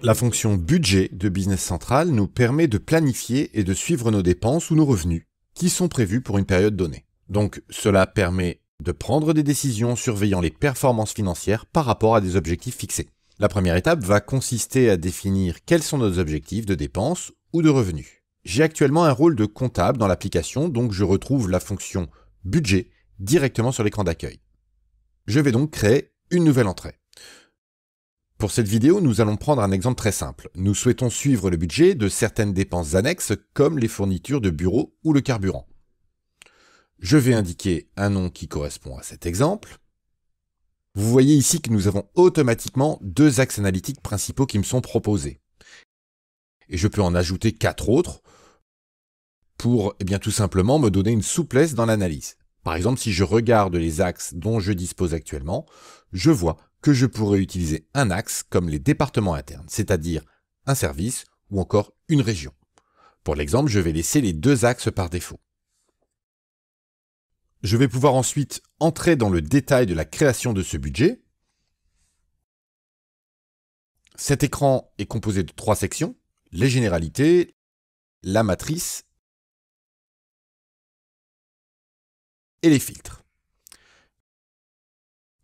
La fonction budget de Business Central nous permet de planifier et de suivre nos dépenses ou nos revenus qui sont prévus pour une période donnée. Donc cela permet de prendre des décisions surveillant les performances financières par rapport à des objectifs fixés. La première étape va consister à définir quels sont nos objectifs de dépenses ou de revenus. J'ai actuellement un rôle de comptable dans l'application, donc je retrouve la fonction budget directement sur l'écran d'accueil. Je vais donc créer une nouvelle entrée. Pour cette vidéo, nous allons prendre un exemple très simple. Nous souhaitons suivre le budget de certaines dépenses annexes comme les fournitures de bureau ou le carburant. Je vais indiquer un nom qui correspond à cet exemple. Vous voyez ici que nous avons automatiquement deux axes analytiques principaux qui me sont proposés. Et je peux en ajouter 4 autres pour tout simplement me donner une souplesse dans l'analyse. Par exemple, si je regarde les axes dont je dispose actuellement, je vois que je pourrais utiliser un axe comme les départements internes, c'est-à-dire un service ou encore une région. Pour l'exemple, je vais laisser les deux axes par défaut. Je vais pouvoir ensuite entrer dans le détail de la création de ce budget. Cet écran est composé de 3 sections, les généralités, la matrice et les filtres.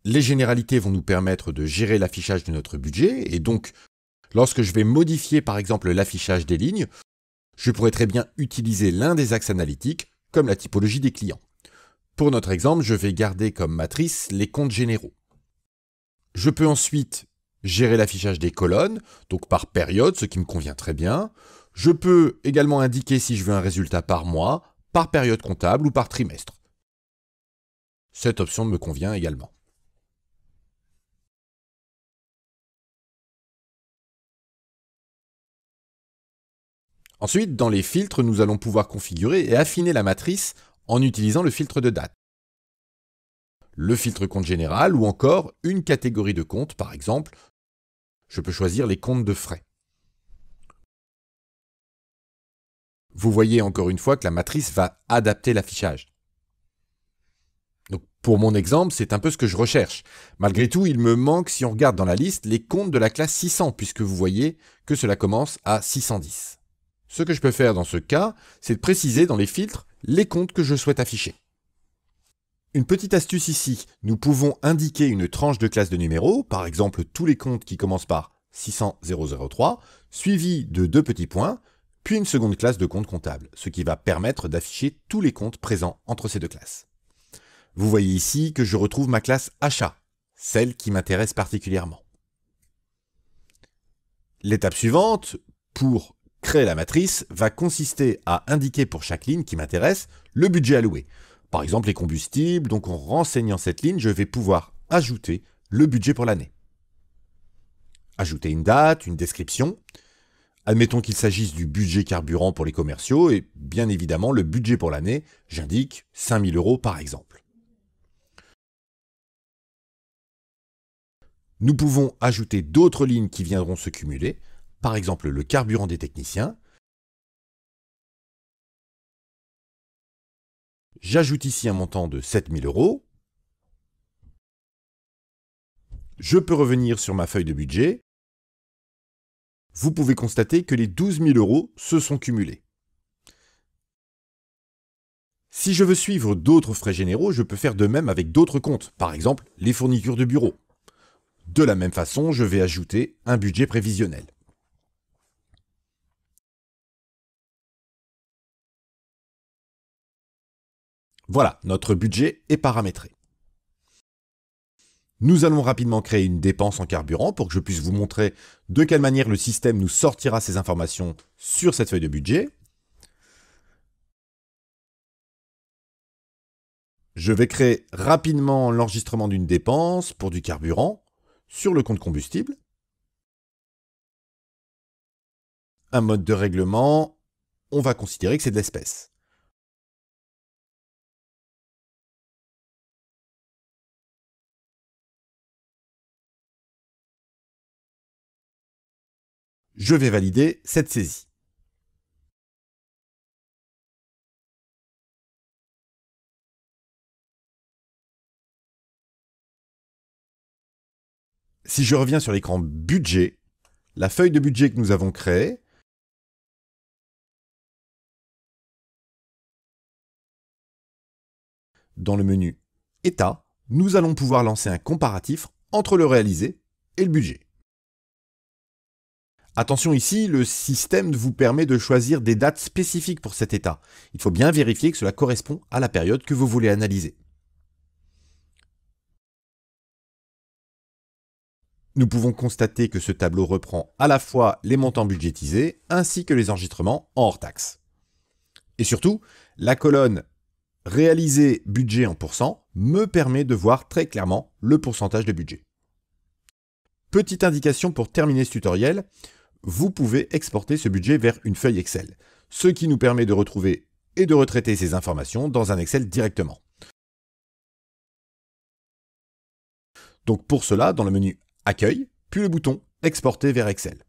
Les généralités vont nous permettre de gérer l'affichage de notre budget et donc, lorsque je vais modifier par exemple l'affichage des lignes, je pourrais très bien utiliser l'un des axes analytiques comme la typologie des clients. Pour notre exemple, je vais garder comme matrice les comptes généraux. Je peux ensuite gérer l'affichage des colonnes, donc par période, ce qui me convient très bien. Je peux également indiquer si je veux un résultat par mois, par période comptable ou par trimestre. Cette option me convient également. Ensuite, dans les filtres, nous allons pouvoir configurer et affiner la matrice en utilisant le filtre de date, le filtre compte général ou encore une catégorie de comptes, par exemple, je peux choisir les comptes de frais. Vous voyez encore une fois que la matrice va adapter l'affichage. Donc pour mon exemple, c'est un peu ce que je recherche. Malgré tout, il me manque, si on regarde dans la liste, les comptes de la classe 600, puisque vous voyez que cela commence à 610. Ce que je peux faire dans ce cas, c'est de préciser dans les filtres les comptes que je souhaite afficher. Une petite astuce ici, nous pouvons indiquer une tranche de classe de numéros, par exemple tous les comptes qui commencent par 600-003, suivi de 2 petits points, puis une seconde classe de compte comptable, ce qui va permettre d'afficher tous les comptes présents entre ces deux classes. Vous voyez ici que je retrouve ma classe achat, celle qui m'intéresse particulièrement. L'étape suivante, pour créer la matrice, va consister à indiquer pour chaque ligne qui m'intéresse le budget alloué. Par exemple les combustibles, donc en renseignant cette ligne, je vais pouvoir ajouter le budget pour l'année. Ajouter une date, une description. Admettons qu'il s'agisse du budget carburant pour les commerciaux et bien évidemment le budget pour l'année, j'indique 5 000 € par exemple. Nous pouvons ajouter d'autres lignes qui viendront se cumuler, par exemple le carburant des techniciens. J'ajoute ici un montant de 7 000 €. Je peux revenir sur ma feuille de budget. Vous pouvez constater que les 12 000 € se sont cumulés. Si je veux suivre d'autres frais généraux, je peux faire de même avec d'autres comptes, par exemple les fournitures de bureau. De la même façon, je vais ajouter un budget prévisionnel. Voilà, notre budget est paramétré. Nous allons rapidement créer une dépense en carburant pour que je puisse vous montrer de quelle manière le système nous sortira ces informations sur cette feuille de budget. Je vais créer rapidement l'enregistrement d'une dépense pour du carburant sur le compte combustible. Un mode de règlement, on va considérer que c'est de l'espèce. Je vais valider cette saisie. Si je reviens sur l'écran budget, la feuille de budget que nous avons créée, dans le menu État, nous allons pouvoir lancer un comparatif entre le réalisé et le budget. Attention ici, le système vous permet de choisir des dates spécifiques pour cet état. Il faut bien vérifier que cela correspond à la période que vous voulez analyser. Nous pouvons constater que ce tableau reprend à la fois les montants budgétisés ainsi que les enregistrements en hors taxe. Et surtout, la colonne réalisé budget en pourcent me permet de voir très clairement le pourcentage de budget. Petite indication pour terminer ce tutoriel, vous pouvez exporter ce budget vers une feuille Excel, ce qui nous permet de retrouver et de retraiter ces informations dans un Excel directement. Donc pour cela, dans le menu Accueil, puis le bouton Exporter vers Excel.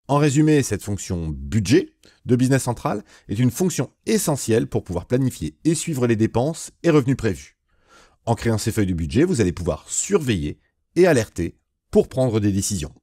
En résumé, cette fonction budget de Business Central est une fonction essentielle pour pouvoir planifier et suivre les dépenses et revenus prévus. En créant ces feuilles de budget, vous allez pouvoir surveiller et alerter pour prendre des décisions.